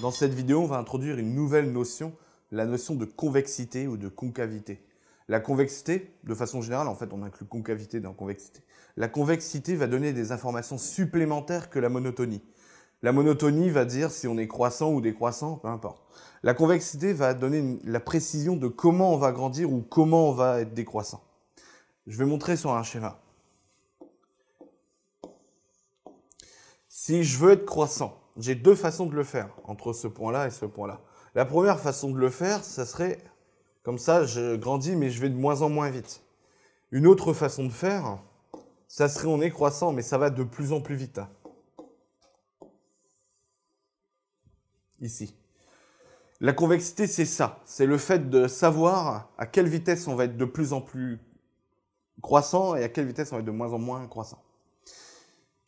Dans cette vidéo, on va introduire une nouvelle notion, la notion de convexité ou de concavité. La convexité, de façon générale, en fait, on inclut concavité dans convexité. La convexité va donner des informations supplémentaires que la monotonie. La monotonie va dire si on est croissant ou décroissant, peu importe. La convexité va donner la précision de comment on va grandir ou comment on va être décroissant. Je vais montrer sur un schéma. Si je veux être croissant, j'ai deux façons de le faire, entre ce point-là et ce point-là. La première façon de le faire, ça serait, comme ça, je grandis, mais je vais de moins en moins vite. Une autre façon de faire, ça serait on est croissant, mais ça va de plus en plus vite. Ici. La convexité, c'est ça. C'est le fait de savoir à quelle vitesse on va être de plus en plus croissant et à quelle vitesse on va être de moins en moins croissant.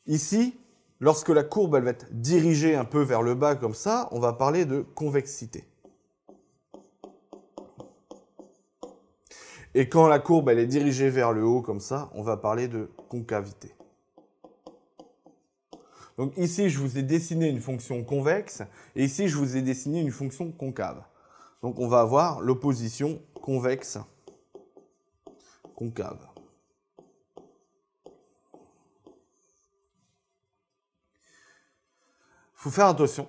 Ici, lorsque la courbe elle va être dirigée un peu vers le bas comme ça, on va parler de convexité. Et quand la courbe elle est dirigée vers le haut comme ça, on va parler de concavité. Donc ici, je vous ai dessiné une fonction convexe et ici, je vous ai dessiné une fonction concave. Donc on va avoir l'opposition convexe-concave. Il faut faire attention.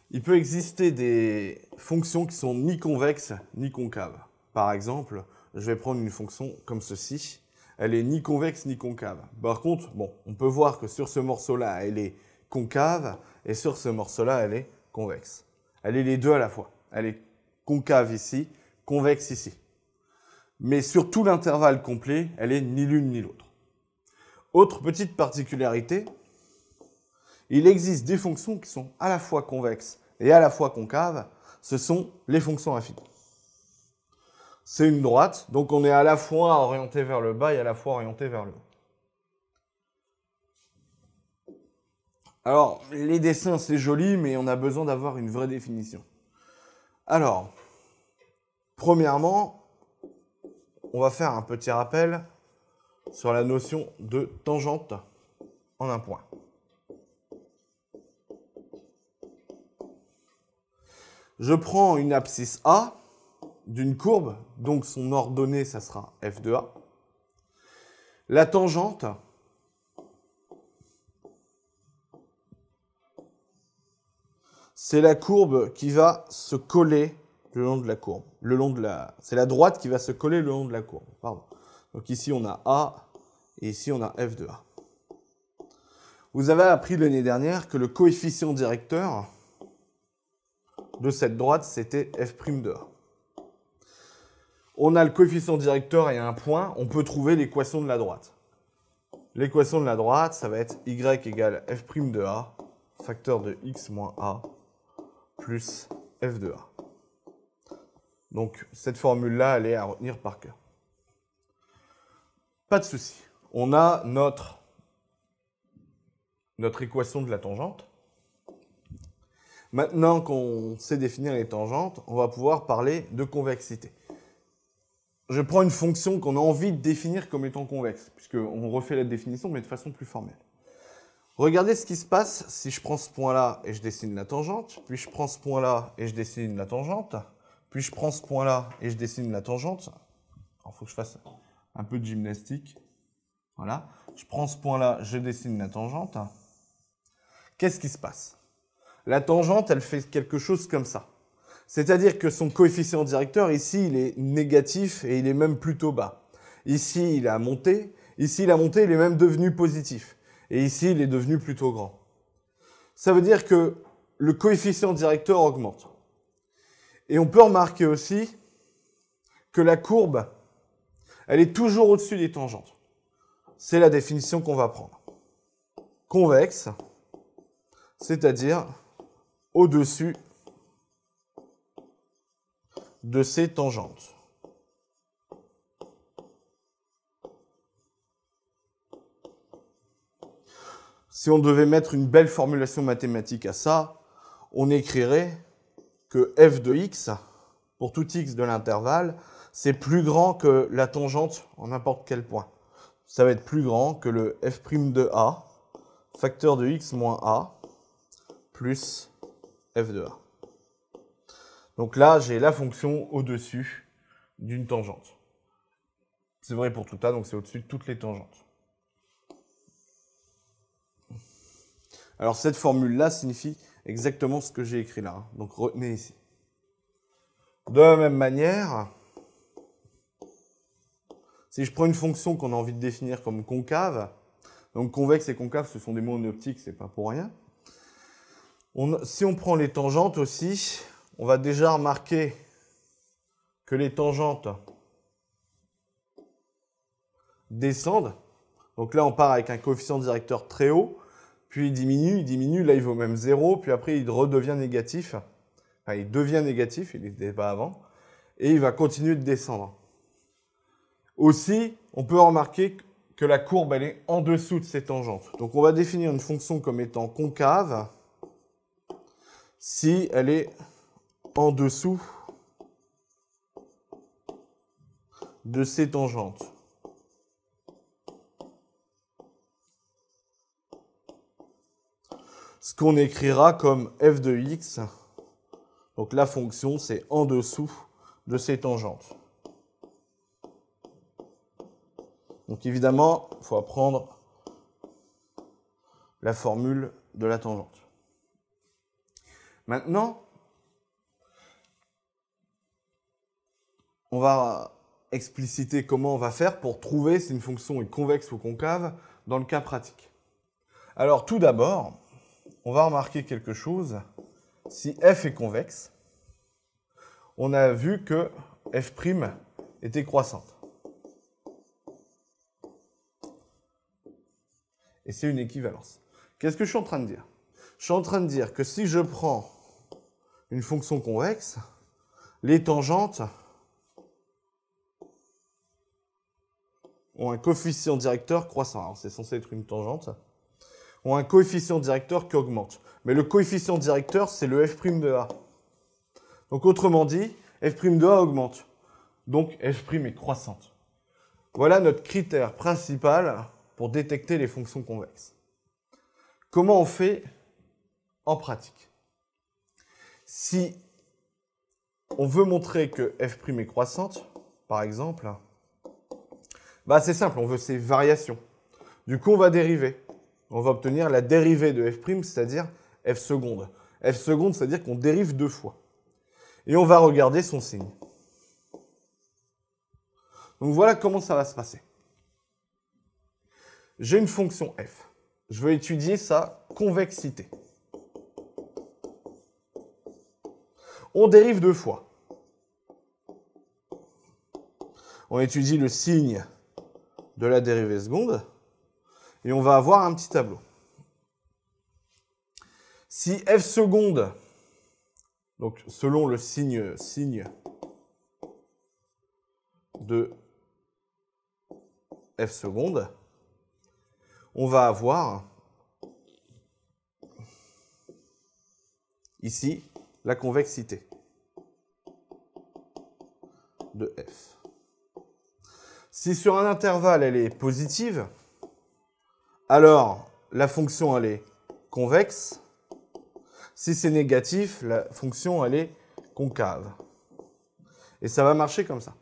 Il peut exister des fonctions qui sont ni convexes ni concaves. Par exemple, je vais prendre une fonction comme ceci. Elle est ni convexe ni concave. Par contre, bon, on peut voir que sur ce morceau-là, elle est concave et sur ce morceau-là, elle est convexe. Elle est les deux à la fois. Elle est concave ici, convexe ici. Mais sur tout l'intervalle complet, elle est ni l'une ni l'autre. Autre petite particularité, il existe des fonctions qui sont à la fois convexes et à la fois concaves. Ce sont les fonctions affines. C'est une droite, donc on est à la fois orienté vers le bas et à la fois orienté vers le haut. Alors, les dessins, c'est joli, mais on a besoin d'avoir une vraie définition. Alors, premièrement, on va faire un petit rappel sur la notion de tangente en un point. Je prends une abscisse A d'une courbe, donc son ordonnée, ça sera f de A. La tangente, c'est la courbe qui va se coller le long de la courbe. C'est la droite qui va se coller le long de la courbe. Pardon. Donc ici, on a A et ici, on a f de A. Vous avez appris l'année dernière que le coefficient directeur de cette droite, c'était f' de A. On a le coefficient directeur et un point, on peut trouver l'équation de la droite. L'équation de la droite, ça va être y égale f' de A, facteur de x moins A, plus f de A. Donc, cette formule-là, elle est à retenir par cœur. Pas de souci. On a notre équation de la tangente. Maintenant qu'on sait définir les tangentes, on va pouvoir parler de convexité. Je prends une fonction qu'on a envie de définir comme étant convexe, puisqu'on refait la définition, mais de façon plus formelle. Regardez ce qui se passe si je prends ce point-là et je dessine la tangente, puis je prends ce point-là et je dessine la tangente, puis je prends ce point-là et je dessine la tangente. Alors, il faut que je fasse un peu de gymnastique. Voilà. Je prends ce point-là, je dessine la tangente. Qu'est-ce qui se passe? La tangente, elle fait quelque chose comme ça. C'est-à-dire que son coefficient directeur, ici, il est négatif et il est même plutôt bas. Ici, il a monté. Ici, il a monté, il est même devenu positif. Et ici, il est devenu plutôt grand. Ça veut dire que le coefficient directeur augmente. Et on peut remarquer aussi que la courbe, elle est toujours au-dessus des tangentes. C'est la définition qu'on va prendre. Convexe, c'est-à-dire au-dessus de ces tangentes. Si on devait mettre une belle formulation mathématique à ça, on écrirait que f de x, pour tout x de l'intervalle, c'est plus grand que la tangente en n'importe quel point. Ça va être plus grand que le f' de a, facteur de x moins a, plus f de a. Donc là, j'ai la fonction au-dessus d'une tangente. C'est vrai pour tout A, donc c'est au-dessus de toutes les tangentes. Alors cette formule-là signifie exactement ce que j'ai écrit là, hein. Donc retenez ici. De la même manière, si je prends une fonction qu'on a envie de définir comme concave, donc convexe et concave, ce sont des mots en optique, c'est pas pour rien. Si on prend les tangentes aussi, on va déjà remarquer que les tangentes descendent. Donc là, on part avec un coefficient directeur très haut, puis il diminue, là il vaut même 0, puis après il redevient négatif. Enfin, il devient négatif, il n'était pas avant, et il va continuer de descendre. Aussi, on peut remarquer que la courbe, elle est en dessous de ces tangentes. Donc on va définir une fonction comme étant concave si elle est en dessous de ces tangentes. Ce qu'on écrira comme f de x, donc la fonction, c'est en dessous de ces tangentes. Donc évidemment, il faut apprendre la formule de la tangente. Maintenant, on va expliciter comment on va faire pour trouver si une fonction est convexe ou concave dans le cas pratique. Alors tout d'abord, on va remarquer quelque chose. Si f est convexe, on a vu que f' était croissante. Et c'est une équivalence. Qu'est-ce que je suis en train de dire? Je suis en train de dire que si je prends une fonction convexe, les tangentes ont un coefficient directeur croissant. Alors c'est censé être une tangente. Ont un coefficient directeur qui augmente. Mais le coefficient directeur, c'est le f' de A. Donc autrement dit, f' de A augmente. Donc f' est croissante. Voilà notre critère principal pour détecter les fonctions convexes. Comment on fait en pratique? Si on veut montrer que f' est croissante, par exemple, bah c'est simple, on veut ces variations. Du coup, on va dériver. On va obtenir la dérivée de f', c'est-à-dire f seconde. F seconde, c'est-à-dire qu'on dérive 2 fois. Et on va regarder son signe. Donc voilà comment ça va se passer. J'ai une fonction f. Je veux étudier sa convexité. On dérive 2 fois. On étudie le signe de la dérivée seconde. Et on va avoir un petit tableau. Si f seconde, donc selon le signe de f seconde, on va avoir ici la convexité de f. Si sur un intervalle elle est positive, alors la fonction elle est convexe. Si c'est négatif, la fonction elle est concave. Et ça va marcher comme ça.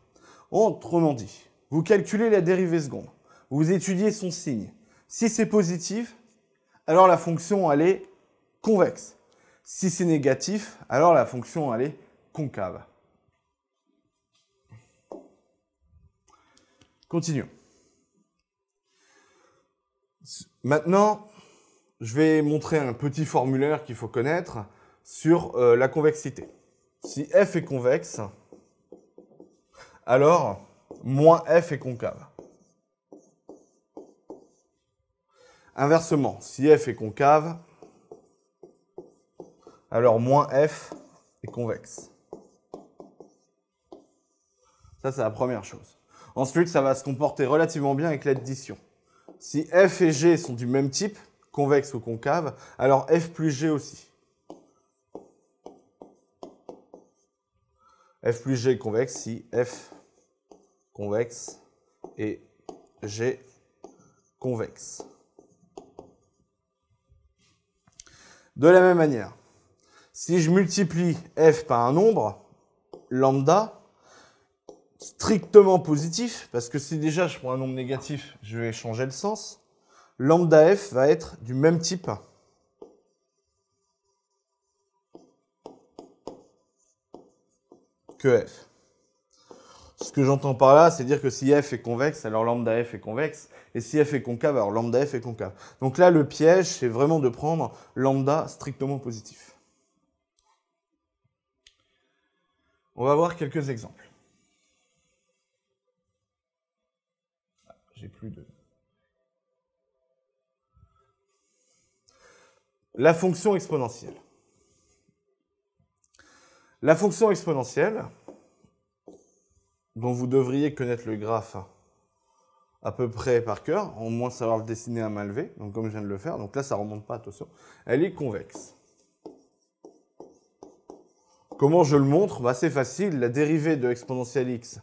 Autrement dit, vous calculez la dérivée seconde, vous étudiez son signe. Si c'est positif, alors la fonction elle est convexe. Si c'est négatif, alors la fonction elle est concave. Continuons. Maintenant, je vais montrer un petit formulaire qu'il faut connaître sur la convexité. Si f est convexe, alors moins f est concave. Inversement, si f est concave, alors moins f est convexe. Ça, c'est la première chose. Ensuite, ça va se comporter relativement bien avec l'addition. Si f et g sont du même type, convexe ou concave, alors f plus g aussi. F plus g est convexe si f convexe et g convexe. De la même manière, si je multiplie f par un nombre, lambda strictement positif, parce que si déjà je prends un nombre négatif, je vais changer le sens. Lambda f va être du même type que f. Ce que j'entends par là, c'est dire que si f est convexe, alors lambda f est convexe, et si f est concave, alors lambda f est concave. Donc là, le piège, c'est vraiment de prendre lambda strictement positif. On va voir quelques exemples. J'ai plus de... La fonction exponentielle. La fonction exponentielle, dont vous devriez connaître le graphe à peu près par cœur, au moins savoir le dessiner à main levée, donc comme je viens de le faire, donc là ça ne remonte pas, attention, elle est convexe. Comment je le montre? Bah, c'est facile, la dérivée de exponentielle x,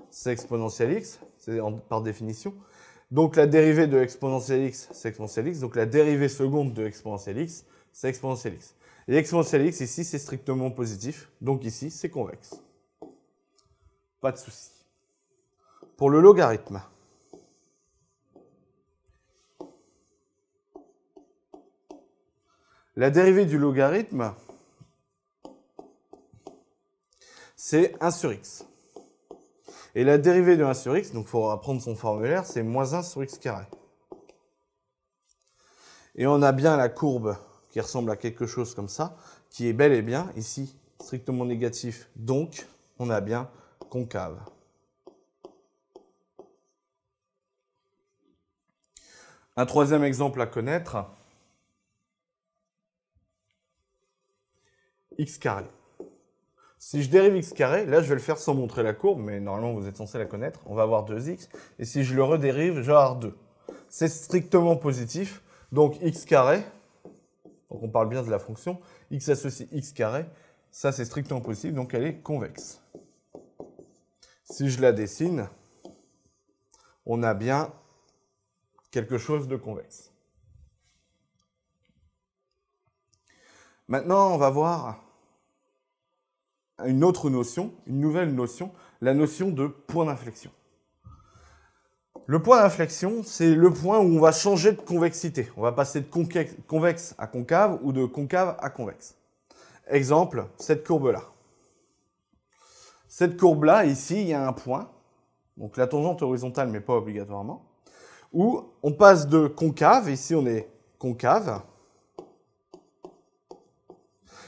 c'est exponentielle x, c'est par définition. Donc la dérivée de exponentielle x, c'est exponentielle x, donc la dérivée seconde de exponentielle x, c'est exponentielle x. Et exponentielle x, ici, c'est strictement positif, donc ici, c'est convexe. Pas de souci. Pour le logarithme, la dérivée du logarithme, c'est 1 sur x. Et la dérivée de 1 sur x, donc il faut apprendre son formulaire, c'est moins 1 sur x carré. Et on a bien la courbe qui ressemble à quelque chose comme ça, qui est bel et bien, ici, strictement négatif, donc on a bien concave. Un troisième exemple à connaître, x carré. Si je dérive x carré, là je vais le faire sans montrer la courbe, mais normalement vous êtes censé la connaître, on va avoir 2x, et si je le redérive, je vais avoir 2. C'est strictement positif, donc x carré, donc on parle bien de la fonction, x associe x carré, ça c'est strictement positif, donc elle est convexe. Si je la dessine, on a bien quelque chose de convexe. Maintenant, on va voir une autre notion, une nouvelle notion, la notion de point d'inflexion. Le point d'inflexion, c'est le point où on va changer de convexité. On va passer de convexe à concave ou de concave à convexe. Exemple, cette courbe-là. Cette courbe-là, ici, il y a un point, donc la tangente horizontale, mais pas obligatoirement, où on passe de concave, ici on est concave,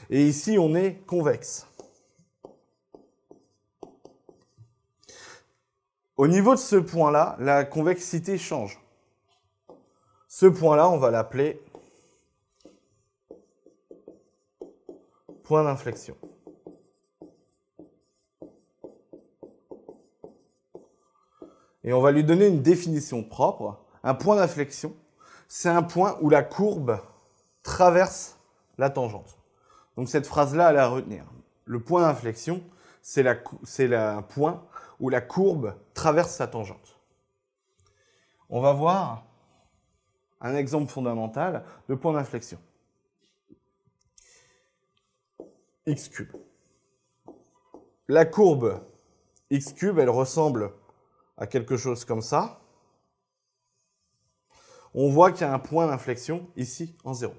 et ici on est convexe. Au niveau de ce point-là, la convexité change. Ce point-là, on va l'appeler point d'inflexion. Et on va lui donner une définition propre. Un point d'inflexion, c'est un point où la courbe traverse la tangente. Donc cette phrase-là, elle à retenir. Le point d'inflexion, c'est un point où la courbe traverse sa tangente. On va voir un exemple fondamental de point d'inflexion. X cube. La courbe x cube, elle ressemble à quelque chose comme ça. On voit qu'il y a un point d'inflexion ici en 0.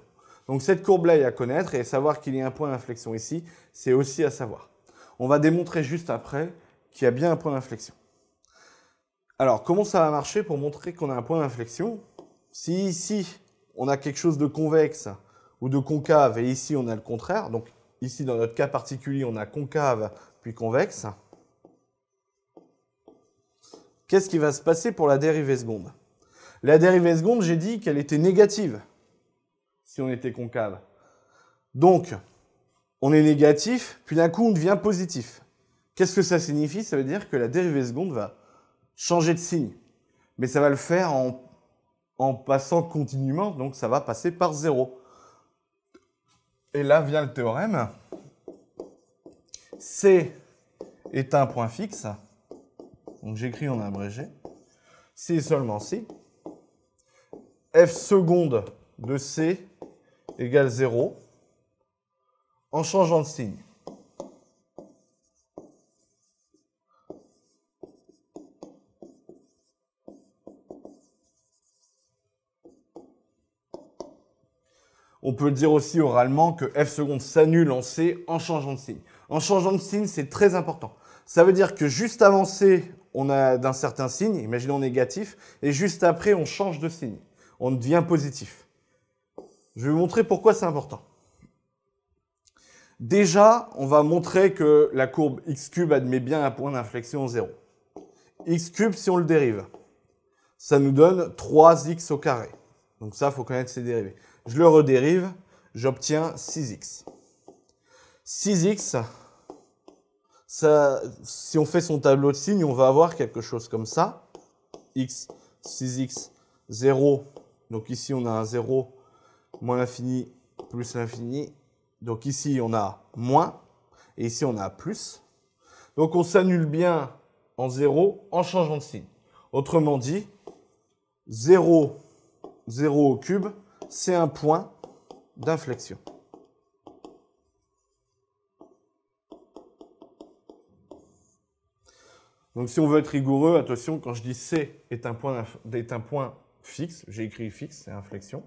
Donc cette courbe-là est à connaître et savoir qu'il y a un point d'inflexion ici, c'est aussi à savoir. On va démontrer juste après qu'il y a bien un point d'inflexion. Alors, comment ça va marcher pour montrer qu'on a un point d'inflexion? Si ici, on a quelque chose de convexe ou de concave et ici, on a le contraire, donc ici, dans notre cas particulier, on a concave puis convexe, qu'est-ce qui va se passer pour la dérivée seconde? La dérivée seconde, j'ai dit qu'elle était négative si on était concave. Donc, on est négatif, puis d'un coup, on devient positif. Qu'est-ce que ça signifie? Ça veut dire que la dérivée seconde va changer de signe. Mais ça va le faire en passant continuellement, donc ça va passer par 0. Et là vient le théorème. C est un point fixe. Donc j'écris en abrégé. C est seulement C. F seconde de C égale 0 en changeant de signe. On peut dire aussi oralement que f seconde s'annule en c en changeant de signe. En changeant de signe, c'est très important. Ça veut dire que juste avant c, on a d'un certain signe, imaginons négatif, et juste après, on change de signe. On devient positif. Je vais vous montrer pourquoi c'est important. Déjà, on va montrer que la courbe x cube admet bien un point d'inflexion 0. X cube, si on le dérive, ça nous donne 3x au carré. Donc ça, il faut connaître ses dérivés. Je le redérive, j'obtiens 6x. 6x, ça, si on fait son tableau de signes, on va avoir quelque chose comme ça. X, 6x, 0. Donc ici, on a un 0, moins l'infini, plus l'infini. Donc ici, on a moins, et ici, on a plus. Donc on s'annule bien en 0 en changeant de signe. Autrement dit, 0, 0 au cube, c'est un point d'inflexion. Donc si on veut être rigoureux, attention, quand je dis C est un point fixe, j'ai écrit fixe, c'est inflexion.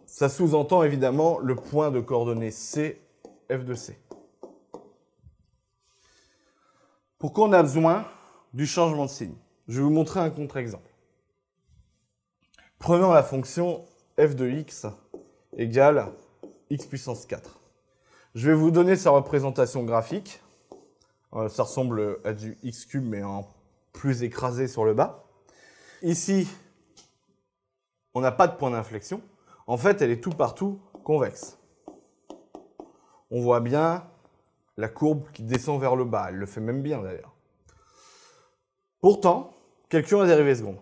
Ça sous-entend évidemment le point de coordonnées C, f de C. Pourquoi on a besoin du changement de signe? Je vais vous montrer un contre-exemple. Prenons la fonction f de x égale x puissance 4. Je vais vous donner sa représentation graphique. Ça ressemble à du x cube, mais en plus écrasé sur le bas. Ici, on n'a pas de point d'inflexion. En fait, elle est tout partout convexe. On voit bien la courbe qui descend vers le bas. Elle le fait même bien, d'ailleurs. Pourtant, calculons la dérivée seconde.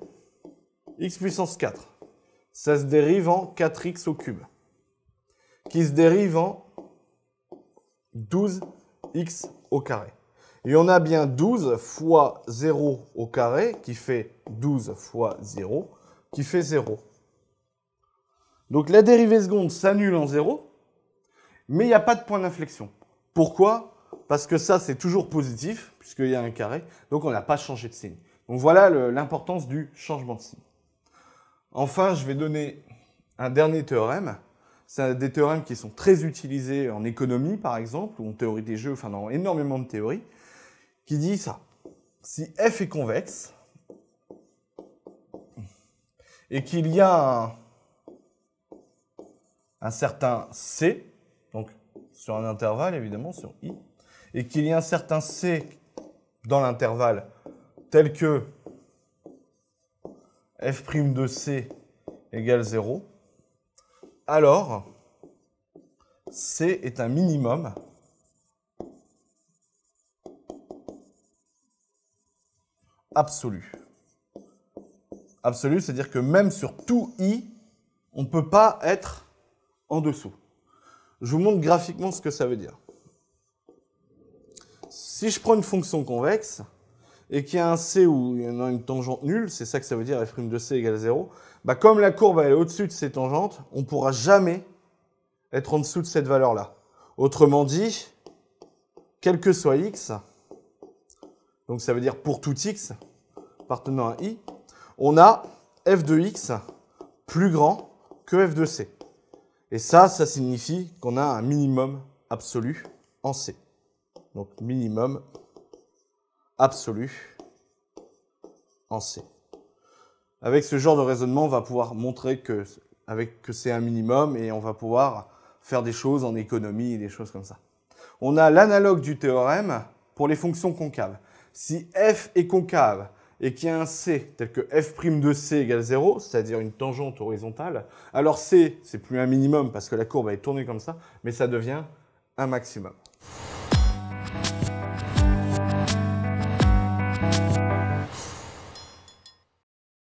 X puissance 4, ça se dérive en 4x au cube, qui se dérive en 12x au carré. Et on a bien 12 fois 0 au carré, qui fait 12 fois 0, qui fait 0. Donc la dérivée seconde s'annule en 0, mais il n'y a pas de point d'inflexion. Pourquoi? Parce que ça, c'est toujours positif, puisqu'il y a un carré, donc on n'a pas changé de signe. Donc voilà l'importance du changement de signe. Enfin, je vais donner un dernier théorème. C'est des théorèmes qui sont très utilisés en économie, par exemple, ou en théorie des jeux, enfin dans énormément de théories, qui dit ça. Si f est convexe, et qu'il y a un certain c, donc sur un intervalle évidemment, sur i, et qu'il y a un certain c dans l'intervalle tel que f' de c égale 0, alors c est un minimum absolu. Absolu, c'est-à-dire que même sur tout i, on ne peut pas être en dessous. Je vous montre graphiquement ce que ça veut dire. Si je prends une fonction convexe et qu'il y a un c où il y en a une tangente nulle, c'est ça que ça veut dire f' de c égale 0, bah comme la courbe elle est au-dessus de ces tangentes, on ne pourra jamais être en dessous de cette valeur-là. Autrement dit, quel que soit x, donc ça veut dire pour tout x appartenant à i, on a f de x plus grand que f de c. Et ça signifie qu'on a un minimum absolu en C. Donc minimum absolu en C. Avec ce genre de raisonnement, on va pouvoir montrer que c'est un minimum et on va pouvoir faire des choses en économie et des choses comme ça. On a l'analogue du théorème pour les fonctions concaves. Si f est concave et qu'il y a un c tel que f' de c égale 0, c'est-à-dire une tangente horizontale, alors c, c'est plus un minimum parce que la courbe est tournée comme ça, mais ça devient un maximum.